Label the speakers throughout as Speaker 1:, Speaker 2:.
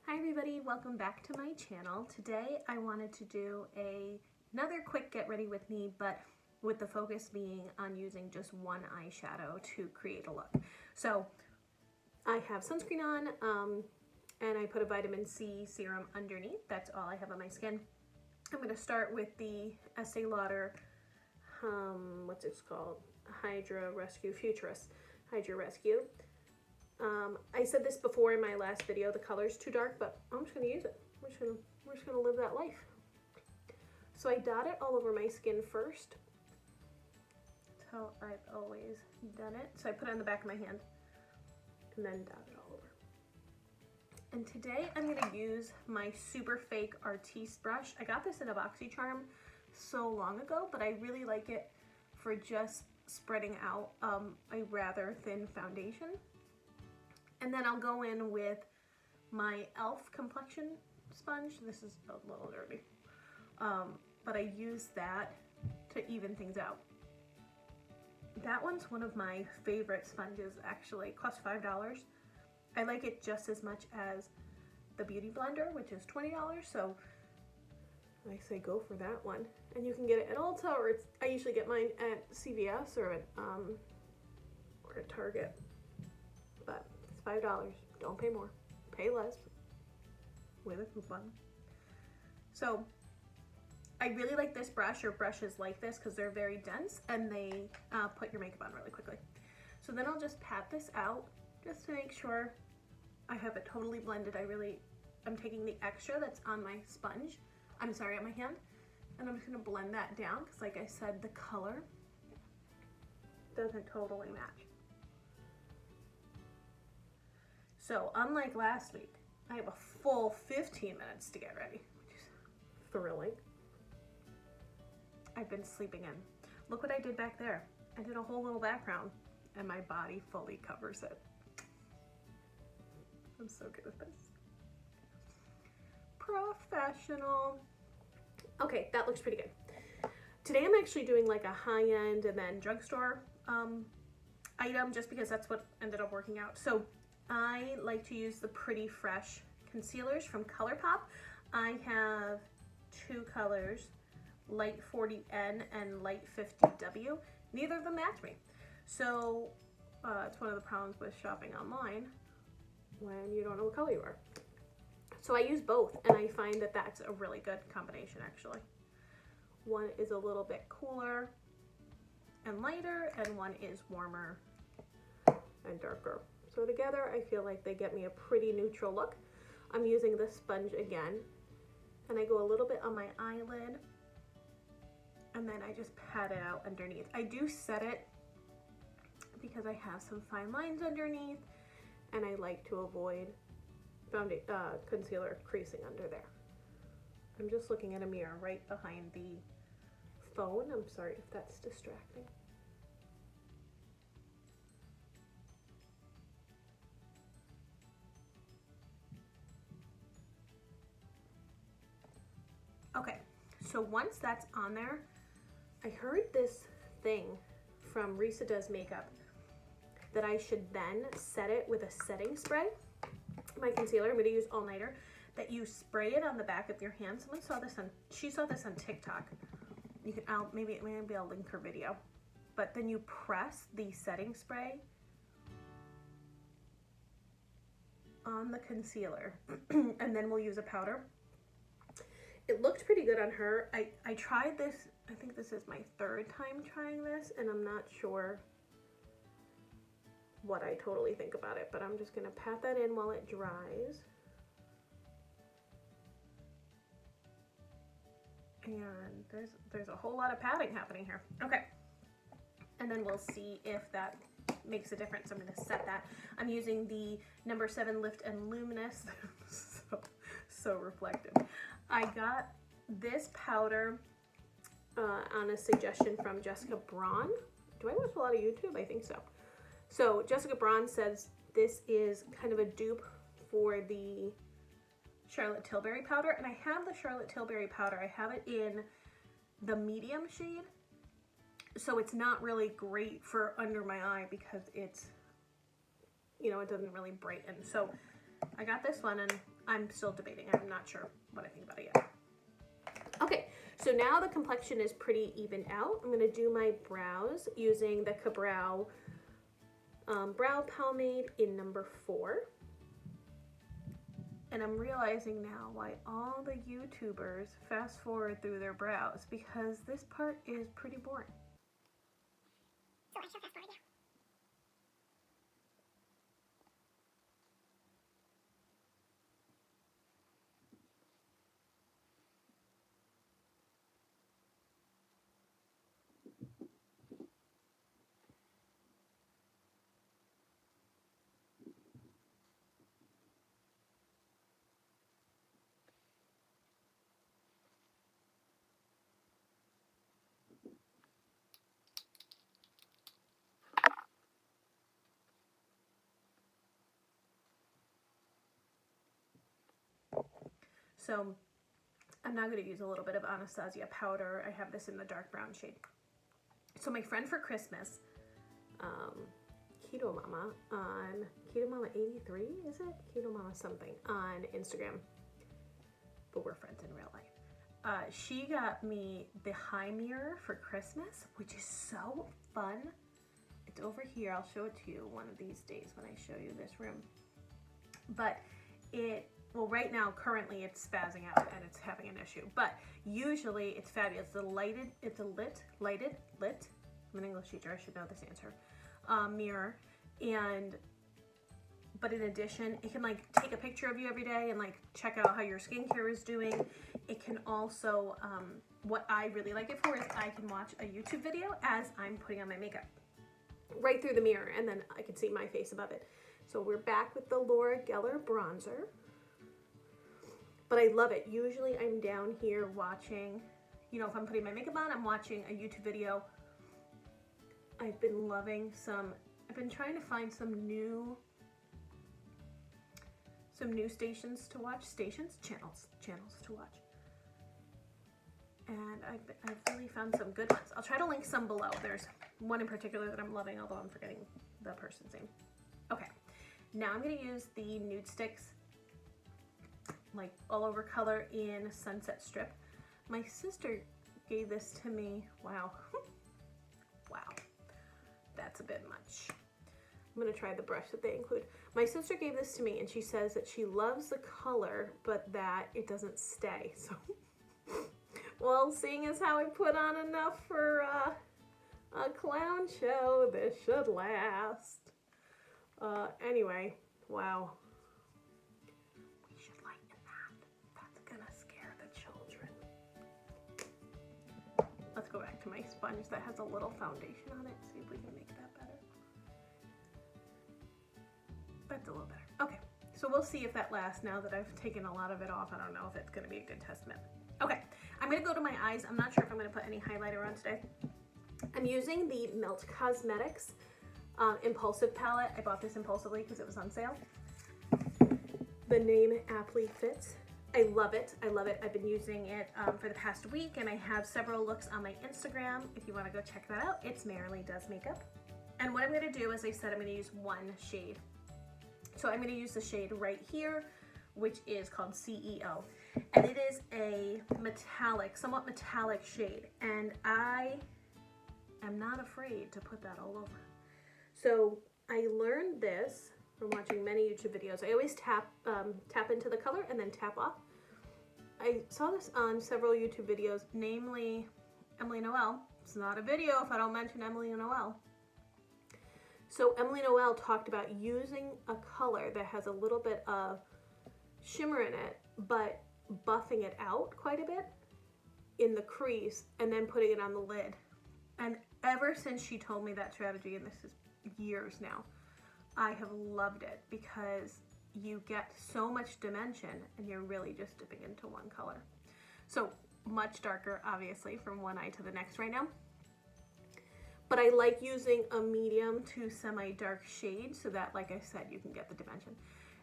Speaker 1: Hi everybody, welcome back to my channel. Today I wanted to do another quick get ready with me, but with the focus being on using just one eyeshadow to create a look. So I have sunscreen on and I put a vitamin C serum underneath. That's all I have on my skin. I'm going to start with the Estee Lauder, what's it called? Hydra Rescue Futurist Hydra Rescue. I said this before in my last video, the color's too dark, but I'm just going to use it. We're just going to live that life. So I dot it all over my skin first. That's how I've always done it. So I put it on the back of my hand and then dot it all over. And today I'm going to use my super fake Artiste brush. I got this in a BoxyCharm so long ago, but I really like it for just spreading out a rather thin foundation. And then I'll go in with my e.l.f. complexion sponge. This is a little dirty, but I use that to even things out. That one's one of my favorite sponges, actually. It costs $5. I like it just as much as the Beauty Blender, which is $20, so I say go for that one. And you can get it at Ulta, or I usually get mine at CVS or at Target. But it's $5. Don't pay more. Pay less with a coupon. So I really like this brush or brushes like this because they're very dense and they put your makeup on really quickly. So then I'll just pat this out just to make sure I have it totally blended. I'm taking the extra that's on my sponge, on my hand, and I'm just gonna blend that down because, like I said, the color doesn't totally match. So unlike last week, I have a full 15 minutes to get ready, which is thrilling. I've been sleeping in. Look what I did back there. I did a whole little background and my body fully covers it. I'm so good at this. Professional. Okay, that looks pretty good. Today I'm actually doing like a high-end and then drugstore item just because that's what ended up working out. So I like to use the Pretty Fresh concealers from ColourPop. I have two colors, Light 40N and Light 50W. Neither of them match me. So it's one of the problems with shopping online when you don't know what color you are. So I use both and I find that that's a really good combination actually. One is a little bit cooler and lighter and one is warmer and darker. So together I feel like they get me a pretty neutral look. I'm using this sponge again and I go a little bit on my eyelid and then I just pat it out underneath. I do set it because I have some fine lines underneath and I like to avoid concealer creasing under there. I'm just looking at a mirror right behind the phone. I'm sorry if that's distracting. Okay, so once that's on there, I heard this thing from Risa Does Makeup that I should then set it with a setting spray. My concealer, I'm going to use All Nighter, that you spray it on the back of your hand. Someone saw this she saw this on TikTok. You can, maybe I'll link her video. But then you press the setting spray on the concealer and then we'll use a powder. It looked pretty good on her. I tried this, I think this is my third time trying this and I'm not sure what I totally think about it, but I'm just gonna pat that in while it dries. And there's a whole lot of patting happening here. Okay, and then we'll see if that makes a difference. I'm gonna set that. I'm using the number 7 Lift and Luminous. so reflective. I got this powder on a suggestion from Jessica Braun. Do I watch a lot of YouTube? I think so. So Jessica Braun says this is kind of a dupe for the Charlotte Tilbury powder. And I have the Charlotte Tilbury powder. I have it in the medium shade. So it's not really great for under my eye because it's, you know, it doesn't really brighten. So I got this one and I'm still debating. I'm not sure what I think about it yet. Okay, so now the complexion is pretty evened out. I'm gonna do my brows using the Ka-Brow brow pomade in number 4. And I'm realizing now why all the YouTubers fast forward through their brows, because this part is pretty boring. So I shall fast forward now. So I'm now going to use a little bit of Anastasia powder. I have this in the dark brown shade. So my friend for Christmas, Keto Mama on Keto Mama 83, is it? Keto Mama something on Instagram, but we're friends in real life. She got me the high mirror for Christmas, which is so fun. It's over here. I'll show it to you one of these days when I show you this room. But well, right now, currently, it's spazzing out and it's having an issue. But usually, it's fabulous. It's a lighted. I'm an English teacher. I should know this answer. Mirror, but in addition, it can like take a picture of you every day and like check out how your skincare is doing. It can also, what I really like it for is I can watch a YouTube video as I'm putting on my makeup right through the mirror, and then I can see my face above it. So we're back with the Laura Geller bronzer. But I love it. Usually I'm down here watching, you know, if I'm putting my makeup on, I'm watching a YouTube video. I've been loving I've been trying to find some new stations to watch, channels to watch. And I've really found some good ones. I'll try to link some below. There's one in particular that I'm loving, although I'm forgetting the person's name. Okay, now I'm gonna use the nude sticks, like all over color in Sunset Strip. My sister gave this to me. Wow. Wow. That's a bit much. I'm gonna try the brush that they include. My sister gave this to me and she says that she loves the color, but that it doesn't stay. So, well, seeing as how I put on enough for a clown show, this should last. Anyway, wow. Let's go back to my sponge that has a little foundation on it, see if we can make that better. That's a little better. Okay, so we'll see if that lasts now that I've taken a lot of it off. I don't know if it's gonna be a good testament. Okay, I'm gonna go to my eyes. I'm not sure if I'm gonna put any highlighter on today. I'm using the Melt Cosmetics Impulsive palette. I bought this impulsively because it was on sale. The name aptly fits. I love it. I love it. I've been using it for the past week, and I have several looks on my Instagram. If you want to go check that out, it's Marilee Does Makeup. And what I'm going to do, as I said, I'm going to use one shade. So I'm going to use the shade right here, which is called CEO. And it is a metallic, somewhat metallic shade. And I am not afraid to put that all over. So I learned this from watching many YouTube videos. I always tap into the color and then tap off. I saw this on several YouTube videos, namely Emily Noel. It's not a video if I don't mention Emily Noel. So Emily Noel talked about using a color that has a little bit of shimmer in it, but buffing it out quite a bit in the crease and then putting it on the lid. And ever since she told me that strategy, and this is years now, I have loved it because you get so much dimension and you're really just dipping into one color. So much darker, obviously, from one eye to the next right now. But I like using a medium to semi-dark shade so that, like I said, you can get the dimension.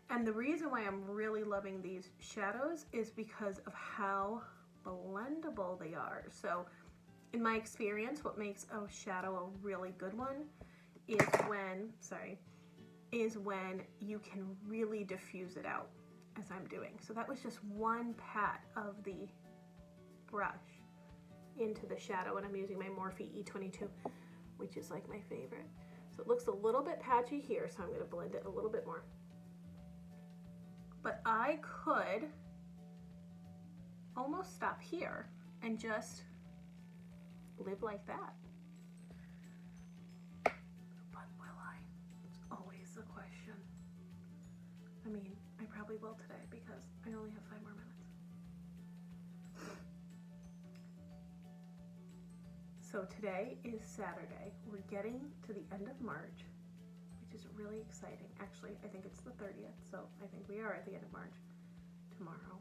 Speaker 1: And the reason why I'm really loving these shadows is because of how blendable they are. So in my experience, what makes a shadow a really good one is when you can really diffuse it out. as I'm doing. So that was just one pat of the brush into the shadow, and I'm using my Morphe E22, which is like my favorite. So it looks a little bit patchy here, so I'm going to blend it a little bit more. But I could almost stop here and just live like that. But will I? It's always the question. I mean, I probably will today because I only have 5 more minutes. So today is Saturday. We're getting to the end of March, which is really exciting. Actually, I think it's the 30th, so I think we are at the end of March tomorrow.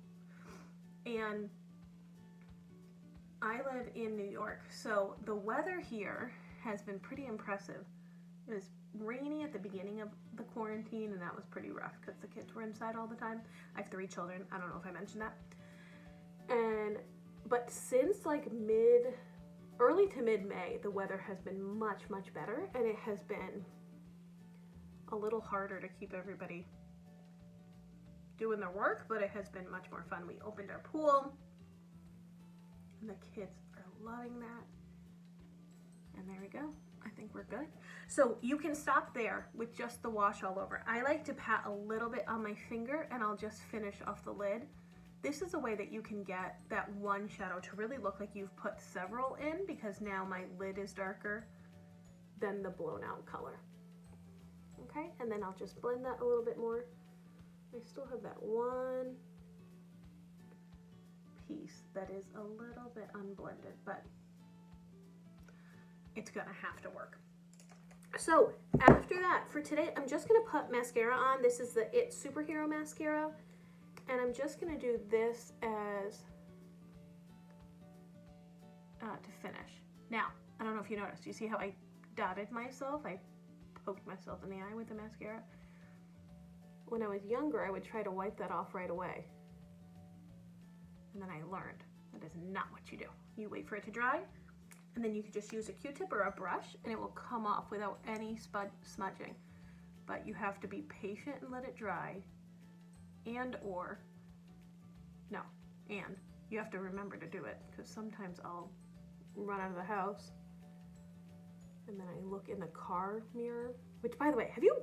Speaker 1: And I live in New York, so the weather here has been pretty impressive. It was rainy at the beginning of the quarantine, and that was pretty rough because the kids were inside all the time. I have 3 children. I don't know if I mentioned that. But since like early to mid-May, the weather has been much, much better, and it has been a little harder to keep everybody doing their work, but it has been much more fun. We opened our pool, and the kids are loving that. And there we go. I think we're good. So you can stop there with just the wash all over. I like to pat a little bit on my finger, and I'll just finish off the lid. This is a way that you can get that one shadow to really look like you've put several in, because now my lid is darker than the blown out color. Okay, and then I'll just blend that a little bit more. I still have that one piece that is a little bit unblended, but it's gonna have to work. So after that, for today, I'm just gonna put mascara on. This is the It Superhero Mascara. And I'm just gonna do this as to finish. Now, I don't know if you noticed, you see how I dotted myself? I poked myself in the eye with the mascara. When I was younger, I would try to wipe that off right away. And then I learned that is not what you do. You wait for it to dry, and then you can just use a Q-tip or a brush, and it will come off without any smudging. But you have to be patient and let it dry. And you have to remember to do it, because sometimes I'll run out of the house and then I look in the car mirror, which, by the way, have you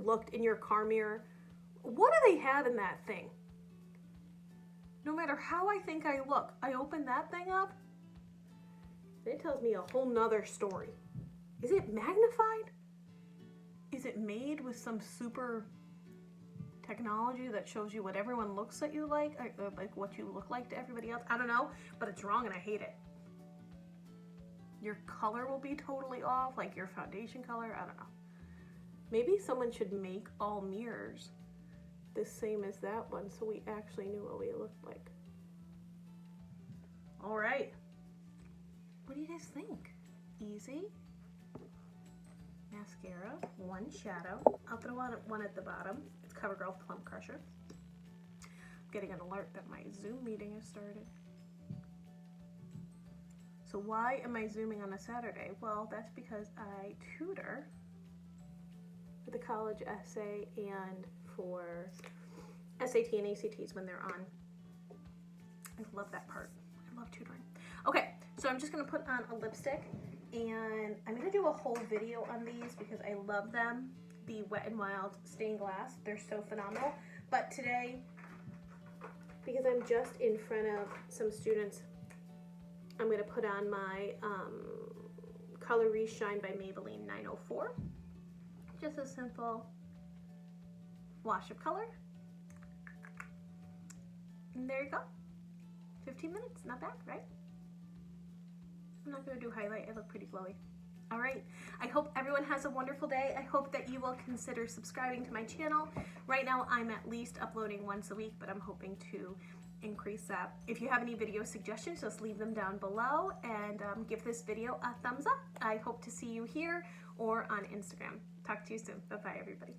Speaker 1: looked in your car mirror? What do they have in that thing? No matter how I think I look, I open that thing up and it tells me a whole nother story. Is it magnified? Is it made with some super technology that shows you what everyone looks at you like what you look like to everybody else? I don't know, but it's wrong and I hate it. Your color will be totally off, like your foundation color. I don't know. Maybe someone should make all mirrors the same as that one so we actually knew what we looked like. All right. What do you guys think? Easy. Mascara, one shadow. I'll throw on one at the bottom. It's CoverGirl Plum Crusher. I'm getting an alert that my Zoom meeting has started. So why am I Zooming on a Saturday? Well, that's because I tutor for the college essay and for SAT and ACTs when they're on. I love that part. I love tutoring. Okay, so I'm just gonna put on a lipstick, and I'm gonna do a whole video on these because I love them. The Wet n Wild stained glass, they're so phenomenal. But today, because I'm just in front of some students, I'm gonna put on my Color Shine by Maybelline 904. Just a simple wash of color. And there you go. 15 minutes, not bad, right? I'm not gonna do highlight, I look pretty glowy. All right, I hope everyone has a wonderful day. I hope that you will consider subscribing to my channel. Right now, I'm at least uploading once a week, but I'm hoping to increase that. If you have any video suggestions, just leave them down below, and give this video a thumbs up. I hope to see you here or on Instagram. Talk to you soon. Bye-bye, everybody.